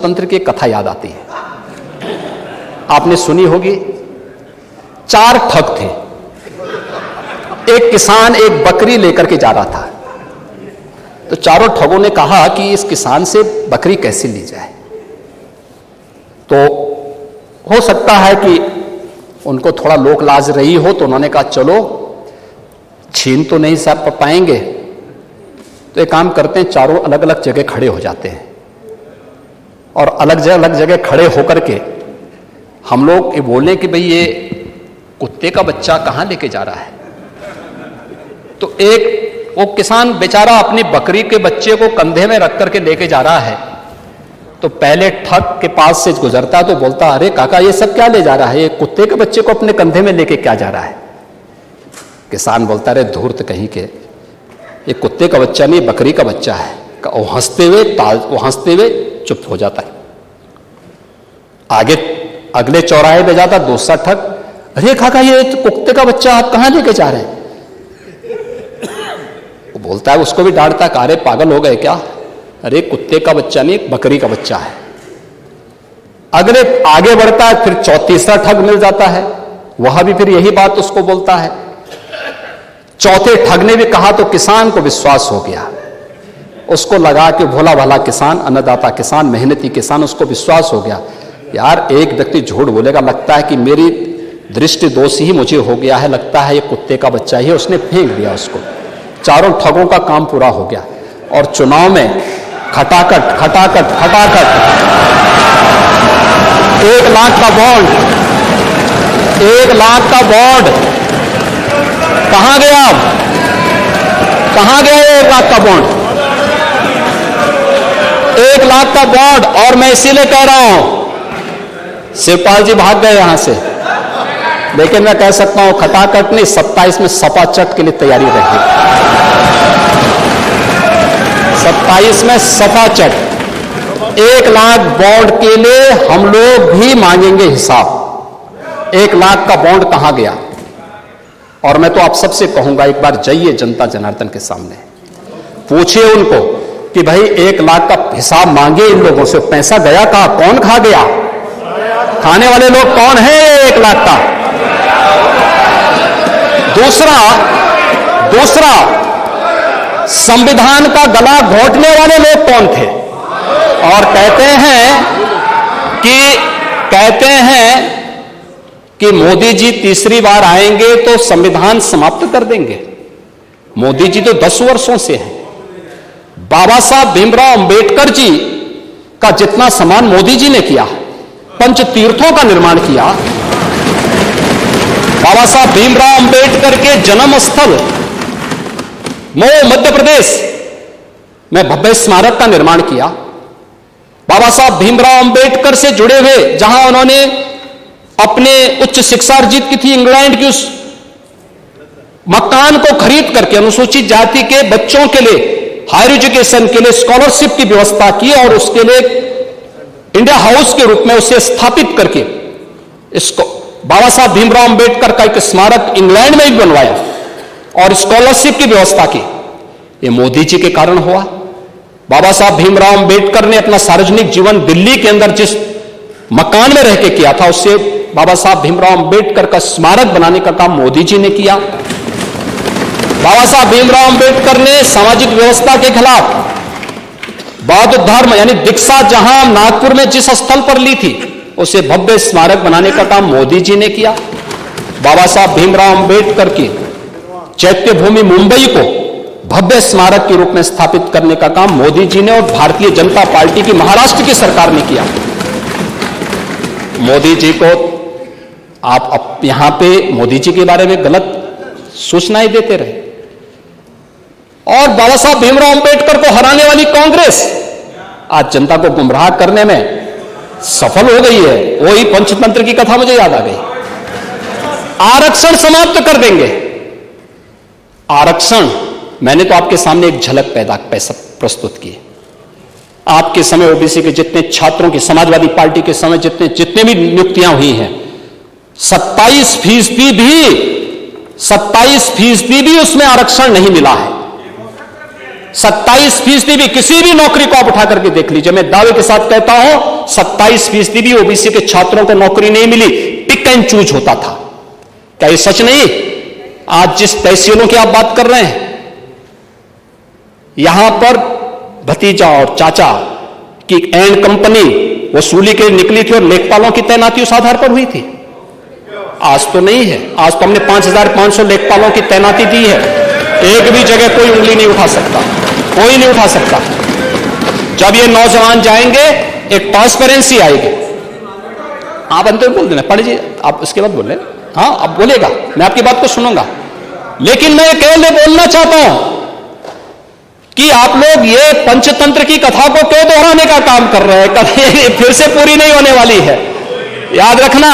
तंत्र की कथा याद आती है, आपने सुनी होगी। 4 ठग थे। एक किसान एक बकरी लेकर के जा रहा था, तो चारों ठगों ने कहा कि इस किसान से बकरी कैसे ली जाए। तो हो सकता है कि उनको थोड़ा लोक लाज रही हो, तो उन्होंने कहा चलो छीन तो नहीं सब पाएंगे, तो एक काम करते हैं, चारों अलग अलग जगह खड़े हो जाते हैं और अलग जगह खड़े होकर के हम लोग ये बोलें कि भाई ये कुत्ते का बच्चा कहां लेके जा रहा है। तो एक वो किसान बेचारा अपनी बकरी के बच्चे को कंधे में रख करके लेके जा रहा है, तो पहले ठग के पास से गुजरता है तो बोलता, अरे काका ये सब क्या ले जा रहा है, ये कुत्ते के बच्चे को अपने कंधे में लेके क्या जा रहा है। किसान बोलता, अरे धूर्त कहीं के, ये कुत्ते का बच्चा नहीं बकरी का बच्चा है। वो हंसते हुए चुप हो जाता है। आगे अगले चौराहे पे जाता दूसरा ठग, अरे काका ये तो कुत्ते का बच्चा आप कहां लेके जा रहे हैं। वो बोलता है, उसको भी डांटता, अरे पागल हो गए क्या, अरे कुत्ते का बच्चा नहीं बकरी का बच्चा है। अगले आगे बढ़ता है, फिर तीसरा ठग मिल जाता है, वह भी फिर यही बात उसको बोलता है। चौथे ठग ने भी कहा तो किसान को विश्वास हो गया, उसको लगा कि भोला भाला किसान, अन्नदाता किसान, मेहनती किसान, उसको विश्वास हो गया यार एक व्यक्ति झूठ बोलेगा, लगता है कि मेरी दृष्टि दोष ही मुझे हो गया है, लगता है ये कुत्ते का बच्चा ही है, उसने फेंक दिया उसको। चारों ठगों का काम पूरा हो गया और चुनाव में खटाखट 1 लाख का बॉन्ड, 1 लाख का बॉन्ड कहां गया, कहां गया 1 लाख का बॉन्ड, 1 लाख का बॉन्ड। और मैं इसीलिए कह रहा हूं, शिवपाल जी भाग गए यहां से, लेकिन मैं कह सकता हूं खटाखट नहीं, 27 में सपा चट के लिए तैयारी रही, 27 में सपा चट। 1 लाख बॉन्ड के लिए हम लोग भी मांगेंगे हिसाब। 1 लाख का बॉन्ड कहां गया। और मैं तो आप सबसे कहूंगा, एक बार जाइए जनता जनार्दन के सामने, पूछिए उनको कि भाई 1 लाख का हिसाब मांगे इन लोगों से, पैसा गया कहां, कौन खा गया, खाने वाले लोग कौन है 1 लाख का। दूसरा संविधान का गला घोंटने वाले लोग कौन थे। और कहते हैं कि मोदी जी तीसरी बार आएंगे तो संविधान समाप्त कर देंगे। मोदी जी तो 10 वर्षों से हैं। बाबा साहब भीमराव अंबेडकर जी का जितना सम्मान मोदी जी ने किया, पंच तीर्थों का निर्माण किया, बाबा साहब भीमराव अंबेडकर के जन्म स्थल मऊ मध्य प्रदेश में भव्य स्मारक का निर्माण किया, बाबा साहब भीमराव अंबेडकर से जुड़े हुए जहां उन्होंने अपने उच्च शिक्षा अर्जित की थी, इंग्लैंड की उस मकान को खरीद करके अनुसूचित जाति के बच्चों के लिए हायर एजुकेशन के लिए स्कॉलरशिप की व्यवस्था की और उसके लिए इंडिया हाउस के रूप में उसे स्थापित करके इसको बाबा साहब भीमराव अंबेडकर का एक स्मारक इंग्लैंड में भी बनवाया और स्कॉलरशिप की व्यवस्था की। ये मोदी जी के कारण हुआ। बाबा साहब भीमराव अंबेडकर ने अपना सार्वजनिक जीवन दिल्ली के अंदर जिस मकान में रह के किया था, उससे बाबा साहब भीमराव अंबेडकर का स्मारक बनाने का काम मोदी जी ने किया। बाबा साहब भीमराव अंबेडकर ने सामाजिक व्यवस्था के खिलाफ बौद्ध धर्म यानी दीक्षा जहां नागपुर में जिस स्थल पर ली थी, उसे भव्य स्मारक बनाने का काम मोदी जी ने किया। बाबा साहब भीमराव अंबेडकर की चैत्य भूमि मुंबई को भव्य स्मारक के रूप में स्थापित करने का काम मोदी जी ने और भारतीय जनता पार्टी की महाराष्ट्र की सरकार ने किया। मोदी जी को आप यहां पे मोदी जी के बारे में गलत सूचनाएं देते रहे और बाबा साहब भीमराव अंबेडकर को हराने वाली कांग्रेस आज जनता को गुमराह करने में सफल हो गई है। वही पंचतंत्र की कथा मुझे याद आ गई। आरक्षण समाप्त कर देंगे। आरक्षण, मैंने तो आपके सामने एक झलक प्रस्तुत की। आपके समय ओबीसी के जितने छात्रों की, समाजवादी पार्टी के समय जितने भी नियुक्तियां हुई हैं, 27% भी उसमें आरक्षण नहीं मिला है। 27% भी, किसी भी नौकरी को आप उठा करके देख लीजिए, मैं दावे के साथ कहता हूं 27% भी ओबीसी के छात्रों को नौकरी नहीं मिली, पिक एंड चूज होता था। क्या ये सच नहीं? आज जिस तहसीलों की आप बात कर रहे हैं, यहां पर भतीजा और चाचा की एंड कंपनी वसूली के निकली थी और लेखपालों की तैनाती उस आधार पर हुई थी। आज तो नहीं है, आज तो हमने 5,500 लेखपालों की तैनाती दी है। एक भी जगह कोई उंगली नहीं उठा सकता, कोई नहीं उठा सकता। जब ये नौजवान जाएंगे एक ट्रांसपेरेंसी आएगी। आप अंत में बोल देना, पढ़िए आप, उसके बाद बोल रहे। हाँ अब बोलेगा, मैं आपकी बात को सुनूंगा, लेकिन मैं केवल बोलना चाहता हूं कि आप लोग ये पंचतंत्र की कथा को क्यों दोहराने का काम कर रहे हैं? कभी फिर से पूरी नहीं होने वाली है, याद रखना।